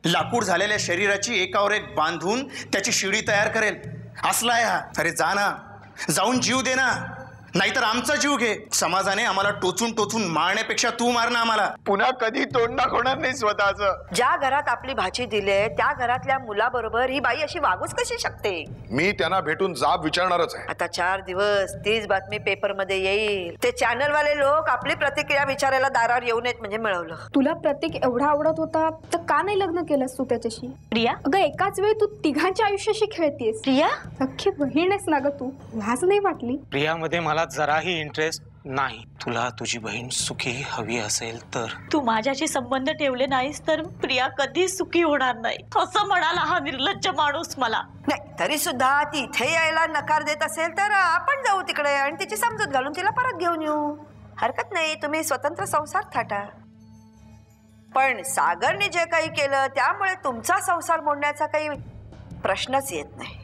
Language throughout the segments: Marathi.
लाकूड झालेल्या शरीराची एकावर एक बांधून त्याची शिडी तयार करेल असला आहे हा. अरे जा ना, जाऊन जीव दे ना, नाहीतर आमचा जीव घे. समाजाने आम्हाला टोचून टोचून मारण्यापेक्षा तू मार ना आम्हाला. पुन्हा कधी तोंड दाखवणार नाही स्वतःचं. ज्या घरात आपली भाची दिले त्या घरातल्या मुलाबरोबर ही बाई अशी वागूच कशी शकते? मी त्यांना भेटून जाब विचारणारच आहे. आता 4 दिवस तीच बातमी पेपर मध्ये येईल. ते चॅनल वाले लोक आपली प्रतिक्रिया विचारायला दारावर येऊ नयेत म्हणजे मिळवलं. तुला प्रतीक एवढा आवडत होता तर का नाही लग्न केलंस तू त्याच्याशी? प्रिया, अगं एकाच वेळी तू तिघांच्या आयुष्याशी खेळतेस. प्रिया अख्खी बहीणच ना ग तू, लाज नाही वाटली? प्रियामध्ये मला जराही इंटरेस्ट नाही. तुला तुझी बहीण सुखी हवी असेल तर तू माझ्याशी संबंध ठेवले नाहीस तर प्रिया कधी सुखी होणार नाही असं म्हणाला हा निर्लज्ज माणूस मला. नाही तरी सुद्धा ती इथे यायला नकार देत असेल तर आपण जाऊ तिकडे आणि तिची समजूत घालून तिला परत घेऊन येऊ. हरकत नाही, तुम्ही स्वतंत्र संसार थाटा. पण सागरने जे काही केलं त्यामुळे तुमचा संसार मोडण्याचा काही प्रश्नच येत नाही.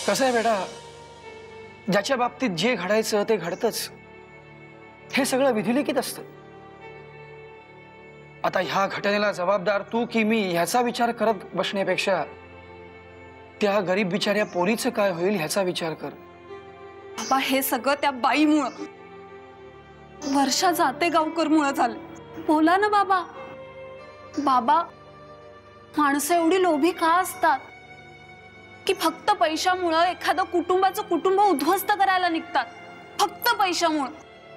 कसं आहे बेटा, ज्याच्या बाबतीत जे घडायचं ते घडतंच. हे सगळं विधिलिखित असतं. आता ह्या घटनेला जबाबदार तू की मी ह्याचा विचार करत बसण्यापेक्षा त्या गरीब बिचाऱ्या पोरीचं काय होईल ह्याचा विचार कर. बाबा हे सगळं त्या बाईमुळं, वर्षा जाते गावकरमुळं झालं. बोला ना बाबा. बाबा माणसं एवढी लोभी का असतात की फक्त पैशामुळं एखादं कुटुंबाचं कुटुंब उद्ध्वस्त करायला निघतात? फक्त पैशामुळं.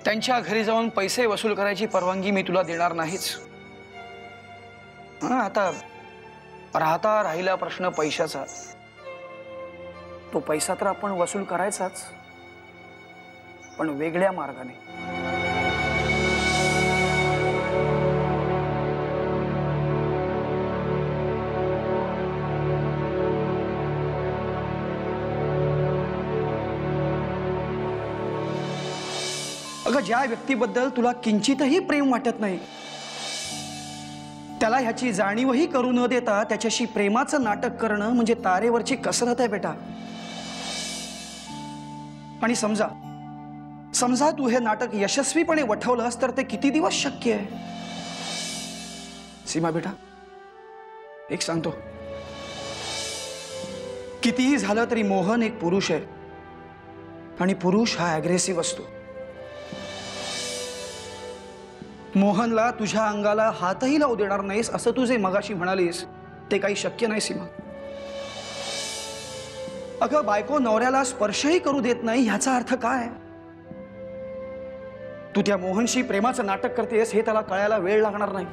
त्यांच्या घरी जाऊन पैसे वसूल करायची परवानगी मी तुला देणार नाहीच. आता राहता राहिला प्रश्न पैशाचा. तो पैसा तर आपण वसूल करायचाच, पण वेगळ्या मार्गाने. अगं ज्या व्यक्तीबद्दल तुला किंचितही प्रेम वाटत नाही त्याला ह्याची जाणीवही करू न देता त्याच्याशी प्रेमाचं नाटक करणं म्हणजे तारेवरची कसरत आहे बेटा. आणि समजा समजा तू हे नाटक यशस्वीपणे वठवलंस तर ते किती दिवस शक्य आहे? सीमा बेटा एक सांगतो, कितीही झालं तरी मोहन एक पुरुष आहे आणि पुरुष हा ॲग्रेसिव्ह असतो. मोहनला तुझ्या अंगाला हातही लावू देणार नाहीस असं तू जे मगाशी म्हणालीस ते काही शक्य नाही सीमा. अगं बायको नवऱ्याला स्पर्शही करू देत नाही ह्याचा अर्थ काय? तू त्या मोहनशी प्रेमाचं नाटक करतेस हे त्याला कळायला वेळ लागणार नाही.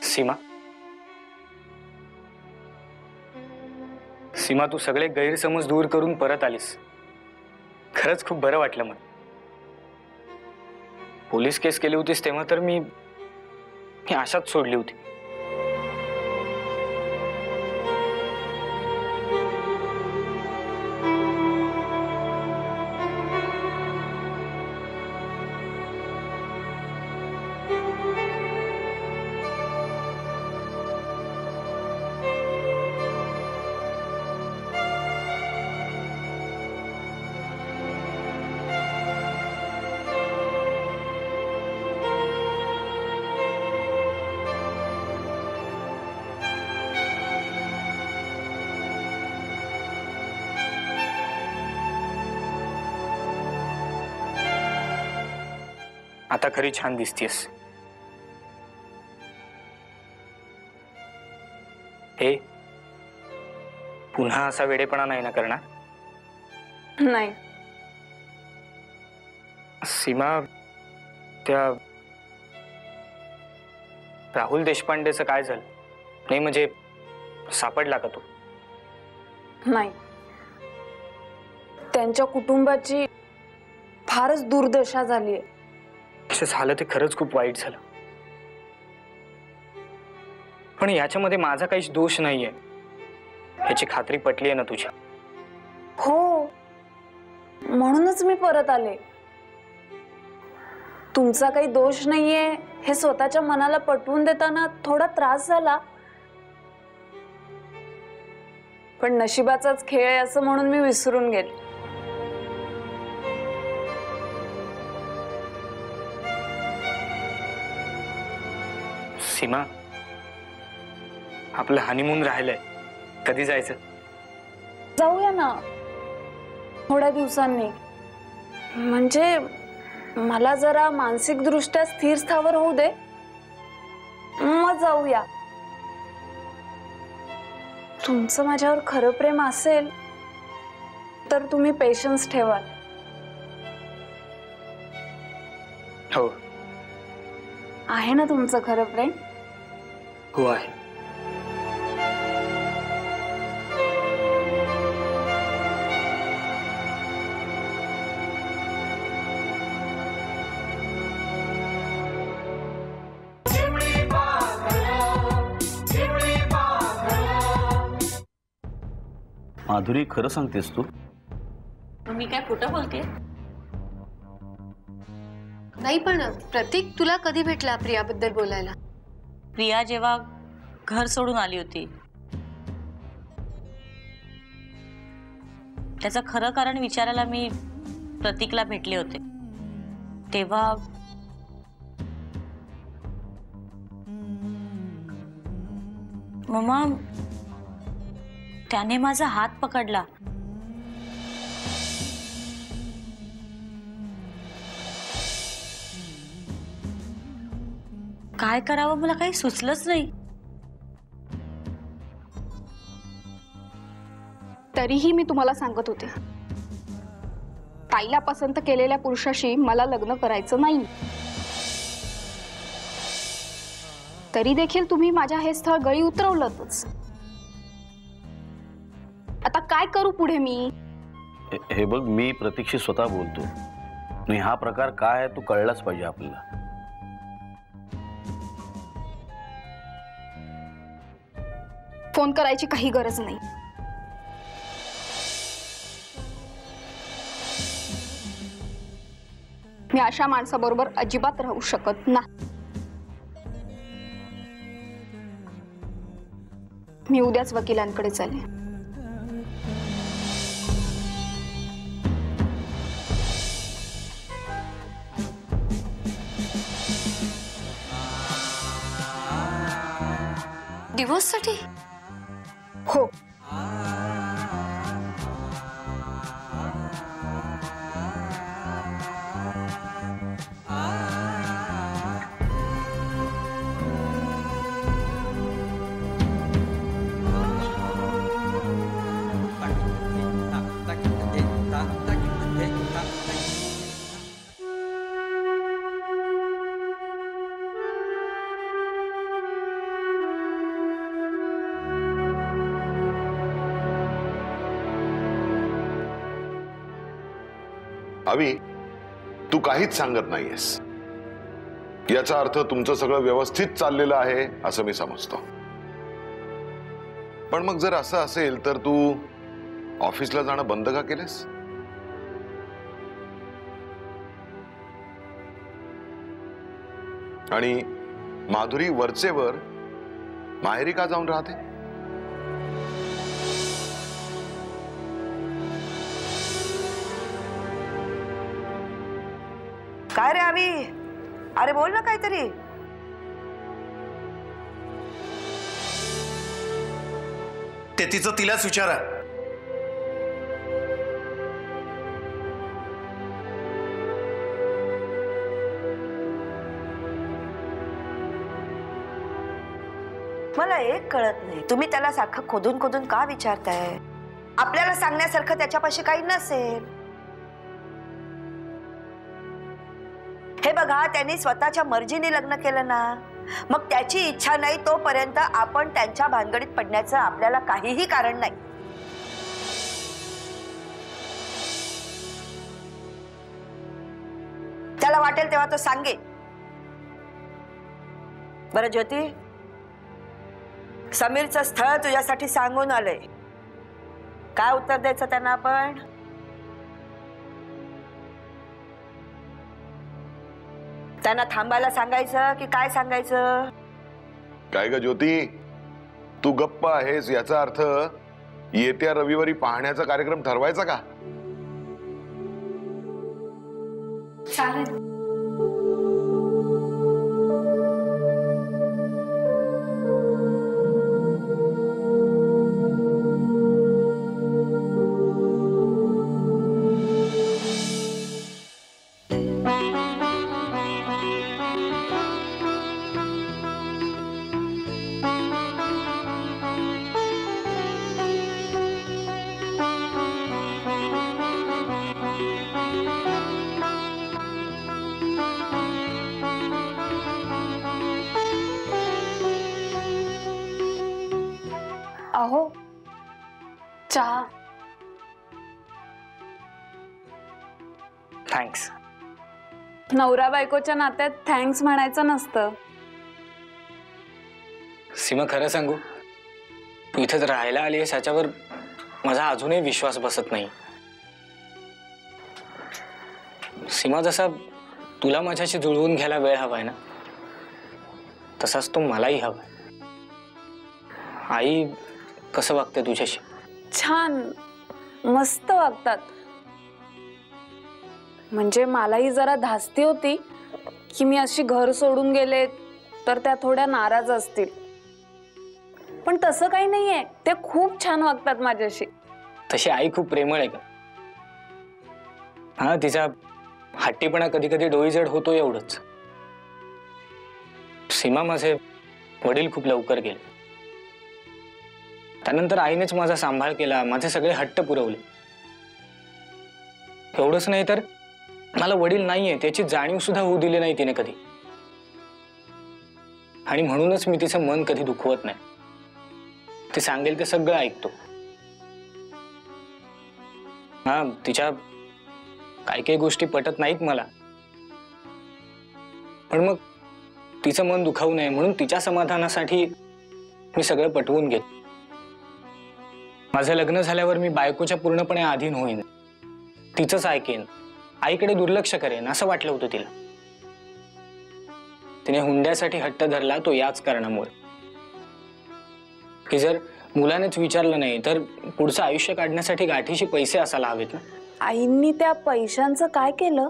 सीमा सीमा, तू सगळे गैरसमज दूर करून परत आलीस. खरंच खूप बरं वाटलं मला. पोलीस केस केली होतीस तेव्हा तर मी आशाच सोडली होती. आता खरी छान दिसतीयस. हे पुन्हा असा वेडेपणा नाही ना करणार? नाही. सीमा, त्या राहुल देशपांडेचं काय झालं? नाही म्हणजे सापडला का तो? नाही. त्यांच्या कुटुंबाची फारच दुर्दशा झालीये. असं झालं ते खरंच खूप वाईट झालं. पण याच्यामध्ये माझा काहीच दोष नाहीये, ह्याची खात्री पटली आहे ना तुझ्या? हो, म्हणूनच मी परत आले. तुमचा काही दोष नाहीये हे स्वतःच्या मनाला पटवून देताना थोडा त्रास झाला, पण नशिबाचाच खेळ आहे असं म्हणून मी विसरून गेले. सीमा, आपलं हनीमून राहिलंय, कधी जायचं? जाऊया ना थोड्या दिवसांनी. म्हणजे मला जरा मानसिक दृष्ट्या स्थिर स्थावर होऊ दे, मग जाऊया. तुमचं माझ्यावर खरं प्रेम असेल तर तुम्ही पेशन्स ठेवाल. हो. आहे ना तुमचं खरं प्रेम? हो आहे. माधुरी, खरं सांगतेस तू? मी काय खोटं बोलते? नाही, पण प्रतीक तुला कधी भेटला प्रियाबद्दल बोलायला? प्रिया जेव्हा घर सोडून आली होती त्याचं खरं कारण विचारायला मी प्रतीकला भेटले होते. तेव्हा मम्मा, त्याने माझा हात पकडला. काय करावं मला काही सुचलंच नाही. तरीही मी तुम्हाला सांगत होते, ताईला पसंत केलेल्या पुरुषाशी मला लग्न करायचं नाही. तरी देखील तुम्ही माझ्या हे स्थळ गळी उतरवलंच. आता काय करू पुढे मी? हे बघ, मी प्रतीक्षी स्वतः बोलतो. आणि हा प्रकार काय आहे तू कळलाच पाहिजे आपल्याला. फोन करायची काही गरज नाही. मी अशा माणसाबरोबर अजिबात राहू शकत नाही. मी उद्याच वकिलांकडे चालले. डिवोर्ससाठी? हो. अवी, तू काहीच सांगत नाहीयेस. याचा अर्थ तुमचं सगळं व्यवस्थित चाललेलं आहे असं मी समजतो. पण मग जर असं असेल तर तू ऑफिसला जाणं बंद का केलंस? आणि माधुरी वरचेवर माहेरी का जाऊन राहते? काय रे आवी, अरे बोल ना काहीतरी. ते तिचं तिलाच विचारा. मला एक कळत नाही, तुम्ही त्याला सारखं खोदून खोदून का विचारताय? आपल्याला सांगण्यासारखं त्याच्यापाशी काही नसेल. हे बघा, त्यांनी स्वतःच्या मर्जीने लग्न केलं ना, मग त्याची इच्छा नाही तोपर्यंत आपण त्यांच्या भानगडीत पडण्याचं आपल्याला काहीही कारण नाही. त्याला वाटेल तेव्हा तो सांगे. बरं ज्योती, समीरचं स्थळ तुझ्यासाठी सांगून आलंय. काय उत्तर द्यायचं त्यांना आपण? त्यांना थांबायला सांगायचं की काय सांगायचं? काय ग ज्योती, तू गप्प आहेस याचा अर्थ येत्या रविवारी पाहण्याचा कार्यक्रम ठरवायचा का? चालेल. अहो चहा. थँक्स. नवरा बायकोच्या नात्यात थँक्स म्हणायचं नसतं. सीमा, खरं सांगू, तू इथं राहायला आली आहेस ह्याच्यावर माझा अजूनही विश्वास बसत नाही. सीमा, जसा तुला माझ्याशी जुळवून घ्यायला वेळ हवाय ना, तसाच तो मलाही हवाय. आई कसं वागते तुझ्याशी? छान, मस्त वागतात. म्हणजे मलाही जरा धास्ती होती की मी अशी घर सोडून गेले तर त्या थोड्या नाराज असतील, पण तसं काही नाहीये. ते खूप छान वागतात माझ्याशी. तशी आई खूप प्रेमळ आहे का? हा, तिचा हट्टीपणा कधी कधी डोईजड होतो एवढंच. सीमा, माझे वडील खूप लवकर गेले. त्यानंतर आईनेच माझा सांभाळ केला, माझे सगळे हट्ट पुरवले. एवढंच नाही तर मला वडील नाहीये त्याची जाणीव सुद्धा होऊ दिली नाही तिने कधी. आणि म्हणूनच मी तिचं मन कधी दुखवत नाही. ती सांगेल ते सगळं ऐकतो. हा, तिच्या काही काही गोष्टी पटत नाहीत मला, पण मग तिचं मन दुखावू नये म्हणून तिच्या समाधानासाठी मी सगळं पटवून घेत. माझं लग्न झाल्यावर मी बायकोच्या पूर्णपणे अधीन होईन, तिचंच ऐकेन, आईकडे दुर्लक्ष करेन असं वाटलं होतं तिला. तिने हुंड्यासाठी हट्ट धरला तो याच कारणामुळे की जर मुलानेच विचारलं नाही तर पुढचं आयुष्य काढण्यासाठी गाठीशी पैसे असायला हवेत ना. आईंनी त्या पैशांचं काय केलं?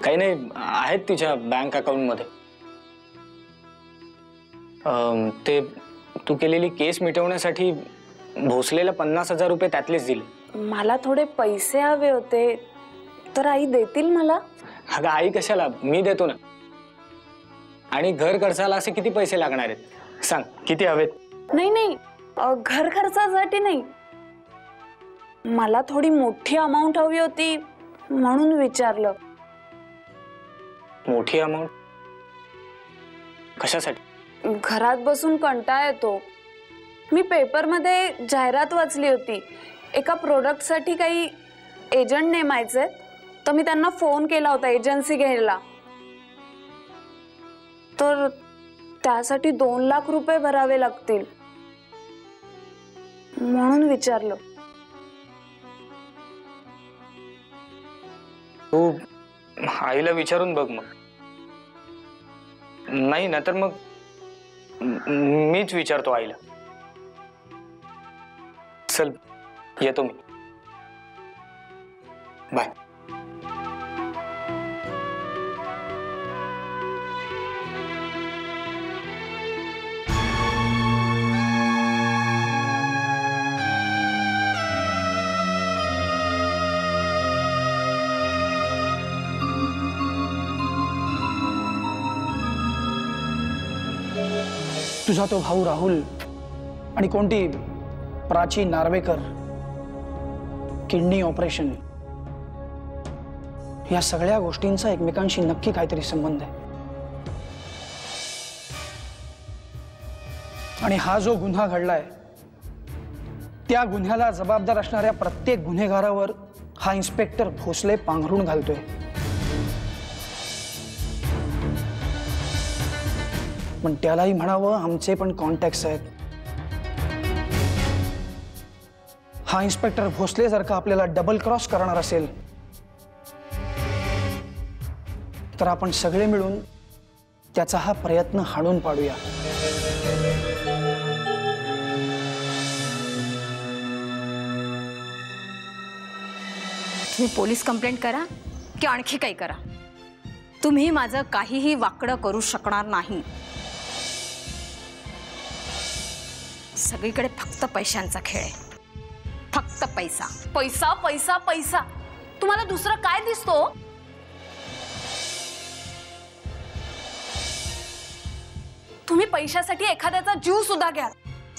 काही नाही, आहेत तिच्या बँक अकाउंटमध्ये. ते तू केलेली केस मिटवण्यासाठी भोसलेला 50,000 रुपये त्यातलेच दिले. मला थोडे पैसे हवे होते, तर आई देतील मला? अगं आई कशाला, मी देतो ना. आणि घर खर्चाला असे किती पैसे लागणार आहेत सांग, किती हवेत? नाही नाही, घर खर्चासाठी नाही, मला थोडी मोठी अमाऊंट हवी होती म्हणून विचारलं. मोठी अमाऊंट कशासाठी? घरात बसून कंटाळा येतो. मी पेपरमध्ये जाहिरात वाचली होती, एका प्रोडक्टसाठी काही एजंट नेमायचे, तर मी त्यांना फोन केला होता एजन्सी घ्यायला, तर त्यासाठी 2 लाख रुपये भरावे लागतील म्हणून विचारलं. तू आईला विचारून बघ मग. नाही ना तर मग मीच विचारतो आईला. चल येतो मी. बाय. तुझा तो भाऊ राहुल आणि कोणती प्राची नार्वेकर, किडनी ऑपरेशन, या सगळ्या गोष्टींचा एकमेकांशी नक्की काहीतरी संबंध आहे. आणि हा जो गुन्हा घडलाय त्या गुन्ह्याला जबाबदार असणाऱ्या प्रत्येक गुन्हेगारावर हा इन्स्पेक्टर भोसले पांघरून घालतोय. पण त्यालाही म्हणावं आमचे पण कॉन्टॅक्ट्स आहेत. हा इन्स्पेक्टर भोसले जर का आपल्याला डबल क्रॉस करणार असेल तर आपण सगळे मिळून त्याचा हा प्रयत्न हाणून पाडूया. तुम्ही पोलीस कंप्लेंट करा की आणखी काही करा, तुम्ही माझं काहीही वाकडं करू शकणार नाही. सगळीकडे फक्त पैशांचा खेळ आहे, फक्त पैसा पैसा पैसा पैसा. तुम्हाला दुसरं काय दिसतो? तुम्ही पैशासाठी एखाद्याचा जीव सुद्धा घ्या.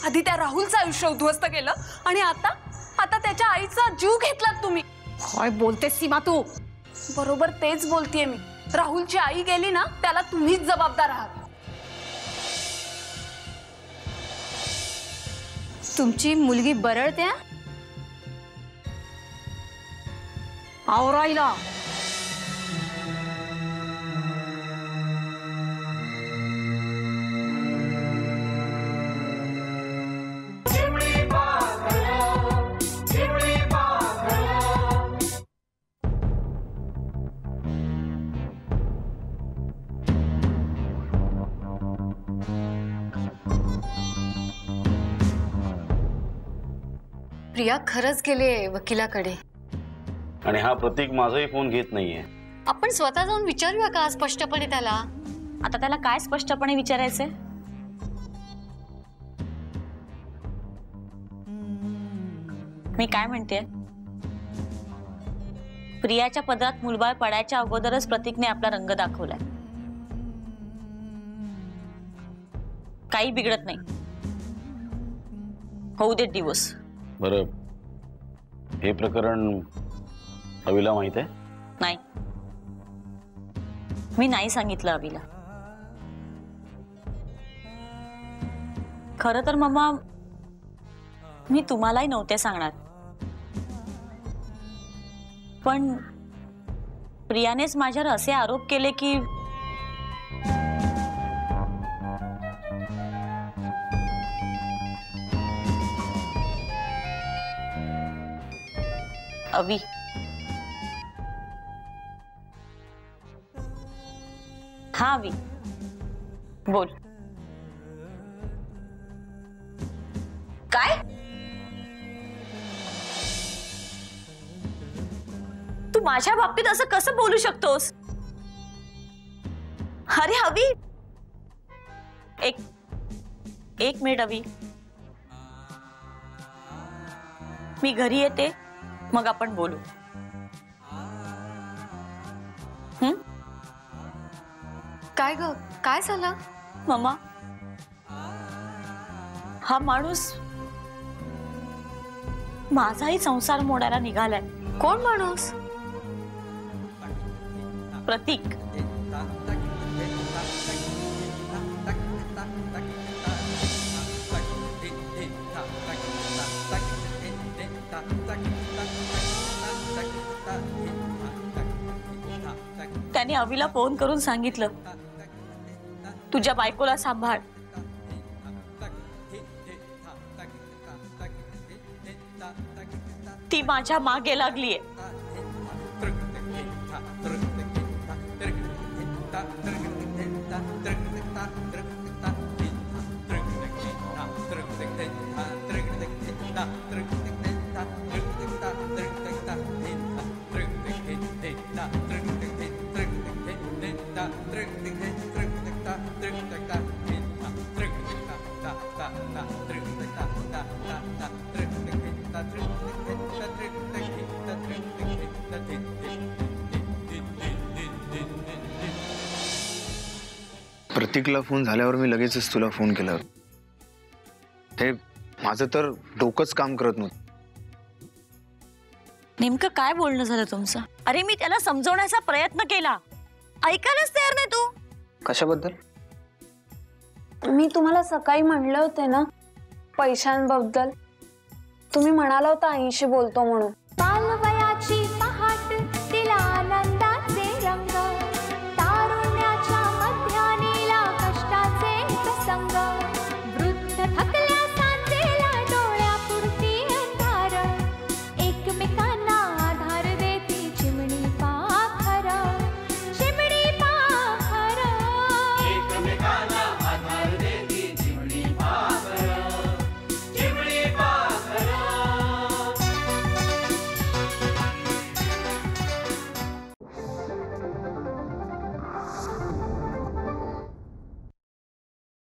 आधी त्या राहुलचं आयुष्य उद्ध्वस्त केलं आणि आता त्याच्या आईचा जीव घेतलात तुम्ही. काय बोलते सीमा तू? बरोबर तेच बोलतेय मी. राहुलची आई गेली ना, त्याला तुम्हीच जबाबदार आहात. तुमची मुलगी बरळते आवरायला. प्रिया खरंच गेले वकिलाकडे. आणि हा प्रतीक माझाही फोन घेत नाहीये. आपण स्वतः जाऊन विचारूया का स्पष्टपणे त्याला? आता त्याला काय स्पष्टपणे विचारायचंय? मी काय म्हणते, प्रियाच्या पदरात मुलबाळ पडायच्या अगोदरच प्रतीकने आपला रंग दाखवलाय. काही बिघडत नाही, होऊ देत दिवस. बरं, हे प्रकरण अविला माहित आहे? नाही, मी नाही सांगितलं अविला. खरं तर मम्मा, मी तुम्हालाही नव्हते सांगणार, पण प्रियानेच माझ्यावर असे आरोप केले की अवी, हा अवी बोल. काय? तू माझ्या बाबतीत असं कसं बोलू शकतोस? अरे अवी, एक मिनिट अवी, मी घरी येते, मग आपण बोलू. काय ग, काय झालं? मम्मा, हा माणूस माझाही संसार मोडायला निघालाय. कोण माणूस? प्रतीक. त्याने अवीला फोन करून सांगितलं, तुझ्या बायकोला सांभाळ. ती माझ्या मागे लागलीये. प्रतीकला फोन झाल्यावर मी लगेचच तुला फोन केला. हे माझं तर डोकंच काम करत नव्हतं. नेमकं काय बोलणं झालं तुमचं? अरे मी त्याला समजवण्याचा प्रयत्न केला, ऐकायलाच तयार नाही तू. कशाबद्दल? मी तुम्हाला सकाळी म्हणले होते ना पैशांबद्दल. तुम्ही म्हणाला होता 80 बोलतो म्हणून.